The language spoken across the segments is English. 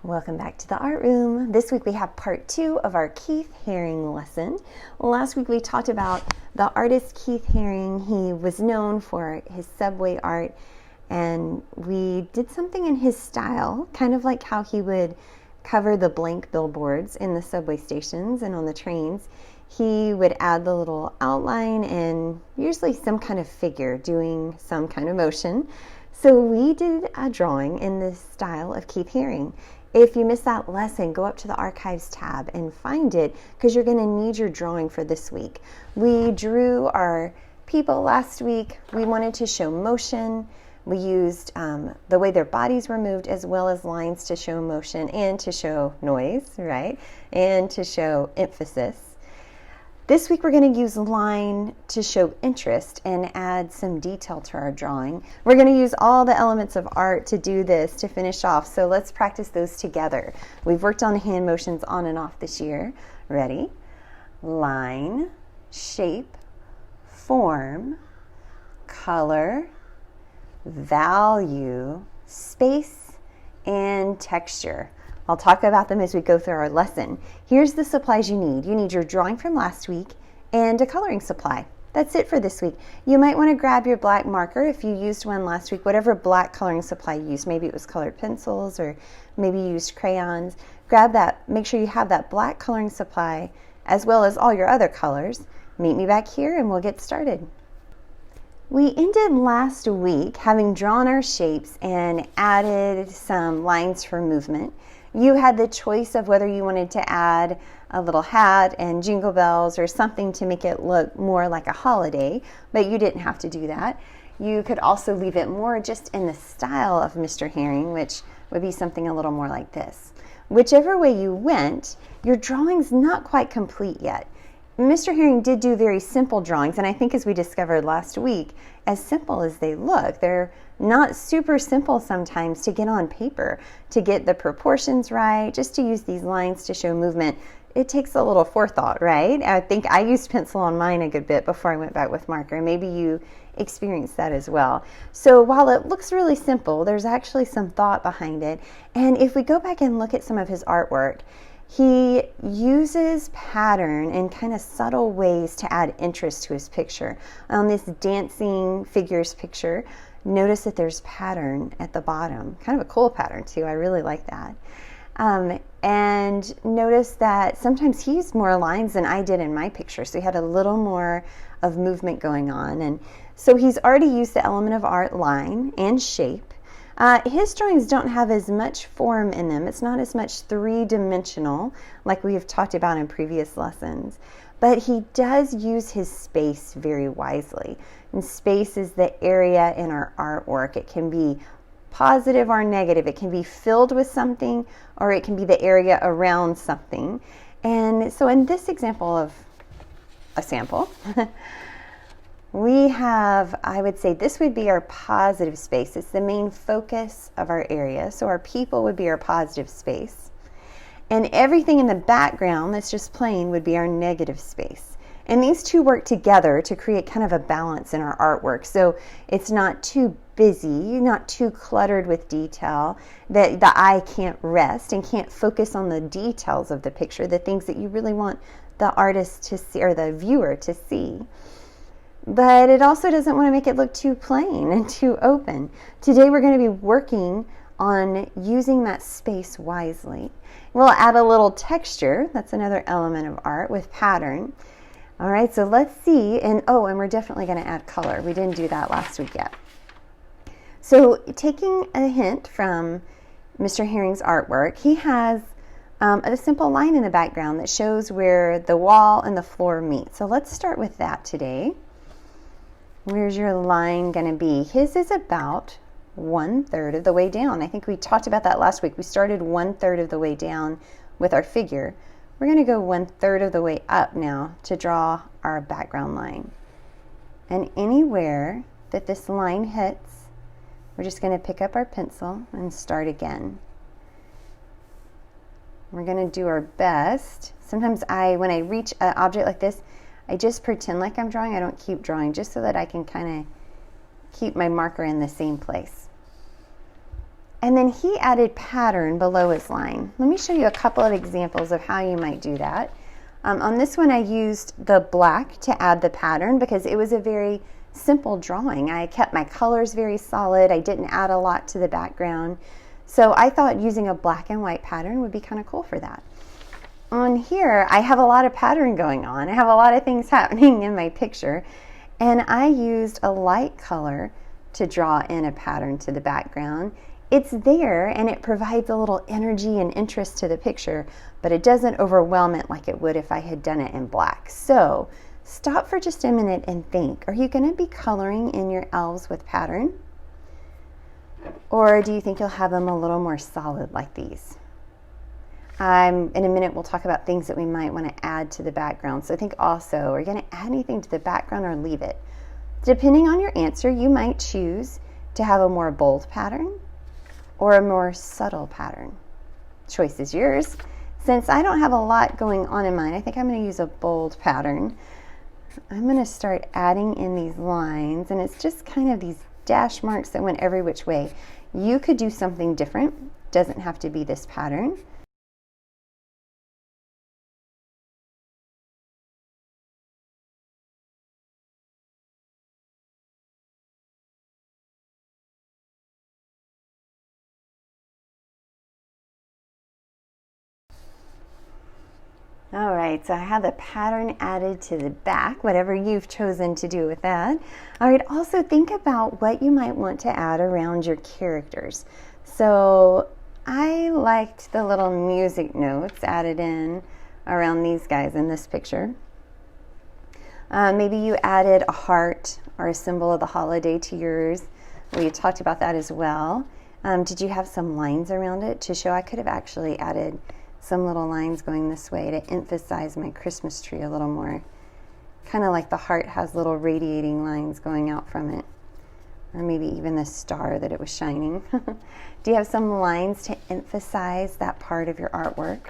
Welcome back to the art room. This week we have part 2 of our Keith Haring lesson. Last week we talked about the artist Keith Haring. He was known for his subway art, and we did something in his style, kind of like how he would cover the blank billboards in the subway stations and on the trains. He would add the little outline and usually some kind of figure doing some kind of motion. So we did a drawing in the style of Keith Haring. If you missed that lesson, go up to the archives tab and find it, because you're going to need your drawing for this week. We drew our people last week. We wanted to show motion. We used the way their bodies were moved, as well as lines to show motion and to show noise, right? And to show emphasis. This week we're going to use line to show interest and add some detail to our drawing. We're going to use all the elements of art to do this, to finish off, so let's practice those together. We've worked on hand motions on and off this year. Ready? Line, shape, form, color, value, space, and texture. I'll talk about them as we go through our lesson. Here's the supplies you need. You need your drawing from last week and a coloring supply. That's it for this week. You might want to grab your black marker if you used one last week, whatever black coloring supply you used. Maybe it was colored pencils or maybe you used crayons. Grab that. Make sure you have that black coloring supply as well as all your other colors. Meet me back here and we'll get started. We ended last week having drawn our shapes and added some lines for movement. You had the choice of whether you wanted to add a little hat and jingle bells or something to make it look more like a holiday, but you didn't have to do that. You could also leave it more just in the style of Mr. Haring, which would be something a little more like this. Whichever way you went, your drawing's not quite complete yet. Mr. Haring did do very simple drawings, and I think as we discovered last week, as simple as they look, they're not super simple sometimes to get on paper, to get the proportions right, just to use these lines to show movement. It takes a little forethought, right? I think I used pencil on mine a good bit before I went back with marker. Maybe you experienced that as well. So while it looks really simple, there's actually some thought behind it. And if we go back and look at some of his artwork, he uses pattern in kind of subtle ways to add interest to his picture. On this dancing figures picture, notice that there's pattern at the bottom. Kind of a cool pattern too. I really like that. And notice that sometimes he used more lines than I did in my picture. So he had a little more of movement going on. And so he's already used the element of art, line and shape. His drawings don't have as much form in them. It's not as much three-dimensional like we have talked about in previous lessons. But he does use his space very wisely. And space is the area in our artwork. It can be positive or negative. It can be filled with something, or it can be the area around something. And so in this example of a sample, we have, I would say this would be our positive space. It's the main focus of our area. So our people would be our positive space. And everything in the background that's just plain would be our negative space. And these two work together to create kind of a balance in our artwork. So it's not too busy, not too cluttered with detail, that the eye can't rest and can't focus on the details of the picture, the things that you really want the artist to see or the viewer to see. But it also doesn't want to make it look too plain and too open. Today we're going to be working on using that space wisely. We'll add a little texture. That's another element of art with pattern. All right, so let's see. And we're definitely going to add color. We didn't do that last week yet. So taking a hint from Mr. Haring's artwork, he has a simple line in the background that shows where the wall and the floor meet. So let's start with that today. Where's your line going to be? His is about 1/3 of the way down. I think we talked about that last week. We started 1/3 of the way down with our figure. We're going to go 1/3 of the way up now to draw our background line. And anywhere that this line hits, we're just going to pick up our pencil and start again. We're going to do our best. Sometimes when I reach an object like this, I just pretend like I'm drawing. I don't keep drawing, just so that I can kind of keep my marker in the same place. And then he added pattern below his line. Let me show you a couple of examples of how you might do that. On this one I used the black to add the pattern because it was a very simple drawing. I kept my colors very solid. I didn't add a lot to the background. So I thought using a black and white pattern would be kind of cool for that. On here, I have a lot of pattern going on. I have a lot of things happening in my picture. And I used a light color to draw in a pattern to the background. It's there and it provides a little energy and interest to the picture, but it doesn't overwhelm it like it would if I had done it in black. So stop for just a minute and think, are you going to be coloring in your elves with pattern? Or do you think you'll have them a little more solid like these? In a minute we'll talk about things that we might want to add to the background. So think also, are you going to add anything to the background or leave it? Depending on your answer, you might choose to have a more bold pattern or a more subtle pattern. Choice is yours. Since I don't have a lot going on in mine, I think I'm going to use a bold pattern. I'm going to start adding in these lines, and it's just kind of these dash marks that went every which way. You could do something different. Doesn't have to be this pattern. All right, so I have the pattern added to the back, whatever you've chosen to do with that. All right, also think about what you might want to add around your characters. So I liked the little music notes added in around these guys in this picture. Maybe you added a heart or a symbol of the holiday to yours. We talked about that as well. Did you have some lines around it to show? I could have actually added some little lines going this way to emphasize my Christmas tree a little more. Kind of like the heart has little radiating lines going out from it. Or maybe even the star that it was shining. Do you have some lines to emphasize that part of your artwork?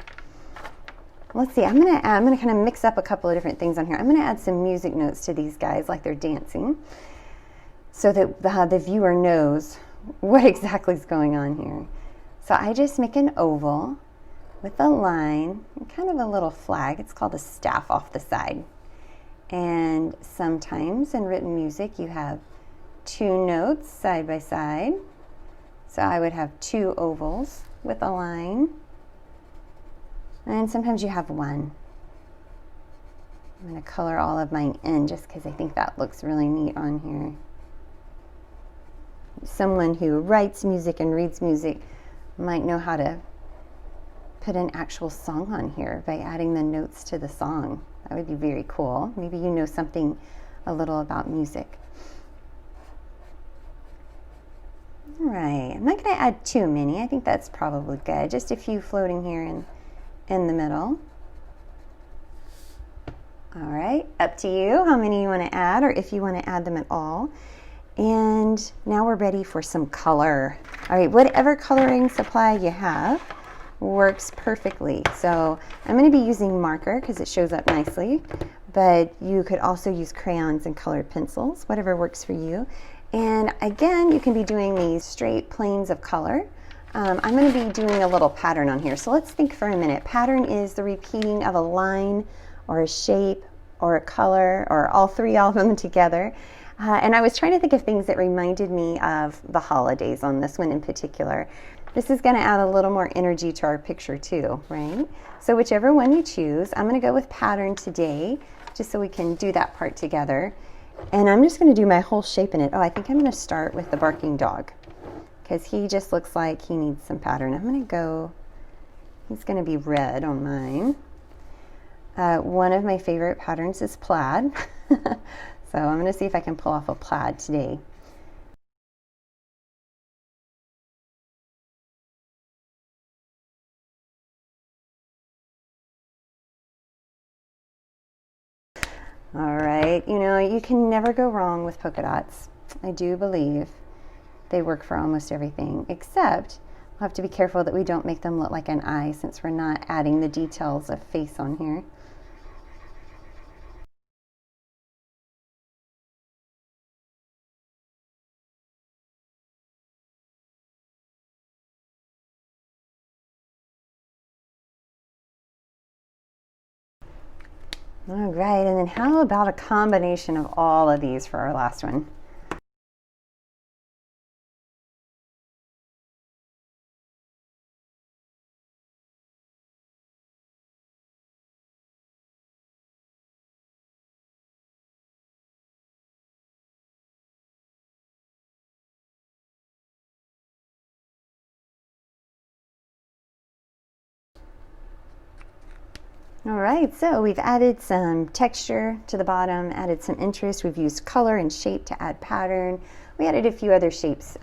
Let's see, I'm gonna kind of mix up a couple of different things on here. I'm gonna add some music notes to these guys like they're dancing so that the viewer knows what exactly is going on here. So I just make an oval with a line and kind of a little flag. It's called a staff off the side. And sometimes in written music you have two notes side by side. So I would have two ovals with a line. And sometimes you have one. I'm going to color all of mine in just because I think that looks really neat on here. Someone who writes music and reads music might know how to put an actual song on here by adding the notes to the song. That would be very cool. Maybe you know something a little about music. All right, I'm not going to add too many. I think that's probably good. Just a few floating here in the middle. All right, up to you how many you want to add or if you want to add them at all. And now we're ready for some color. All right, whatever coloring supply you have works perfectly. So I'm going to be using marker because it shows up nicely, but you could also use crayons and colored pencils, whatever works for you. And again, you can be doing these straight planes of color. I'm going to be doing a little pattern on here. So let's think for a minute. Pattern is the repeating of a line or a shape or a color or all three of them together. And I was trying to think of things that reminded me of the holidays on this one in particular. This is going to add a little more energy to our picture too, right? So whichever one you choose, I'm going to go with pattern today, just so we can do that part together. And I'm just going to do my whole shape in it. Oh, I think I'm going to start with the barking dog because he just looks like he needs some pattern. I'm going to go, he's going to be red on mine. One of my favorite patterns is plaid. So I'm going to see if I can pull off a plaid today. All right, you know, you can never go wrong with polka dots. I do believe they work for almost everything, except we'll have to be careful that we don't make them look like an eye since we're not adding the details of face on here. All right, and then how about a combination of all of these for our last one? All right, so we've added some texture to the bottom, added some interest. We've used color and shape to add pattern. We added a few other shapes.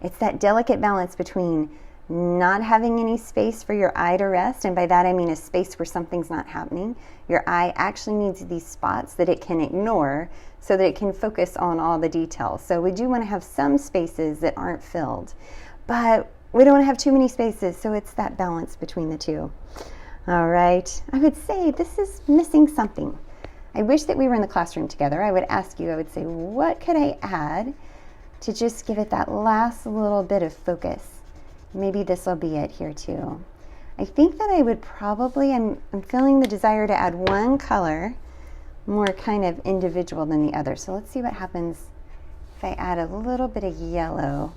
It's that delicate balance between not having any space for your eye to rest, and by that I mean a space where something's not happening. Your eye actually needs these spots that it can ignore so that it can focus on all the details. So we do want to have some spaces that aren't filled, but we don't want to have too many spaces, so it's that balance between the two. All right, I would say this is missing something. I wish that we were in the classroom together. I would ask you, I would say, what could I add to just give it that last little bit of focus? Maybe this will be it here too. I think that I would probably, I'm feeling the desire to add one color more kind of individual than the other. So let's see what happens if I add a little bit of yellow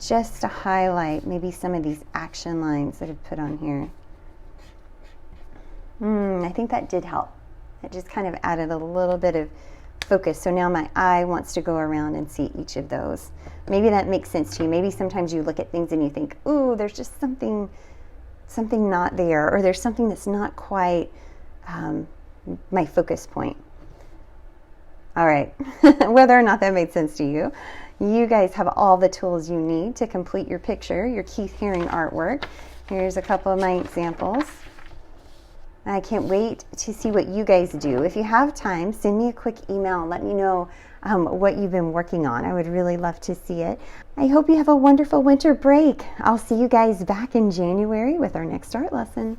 just to highlight maybe some of these action lines that I've put on here. I think that did help. It just kind of added a little bit of focus. So now my eye wants to go around and see each of those. Maybe that makes sense to you. Maybe sometimes you look at things and you think, ooh, there's just something not there, or there's something that's not quite my focus point. All right, whether or not that made sense to you, you guys have all the tools you need to complete your picture, your Keith Haring artwork. Here's a couple of my examples. I can't wait to see what you guys do. If you have time, send me a quick email and let me know what you've been working on. I would really love to see it. I hope you have a wonderful winter break. I'll see you guys back in January with our next art lesson.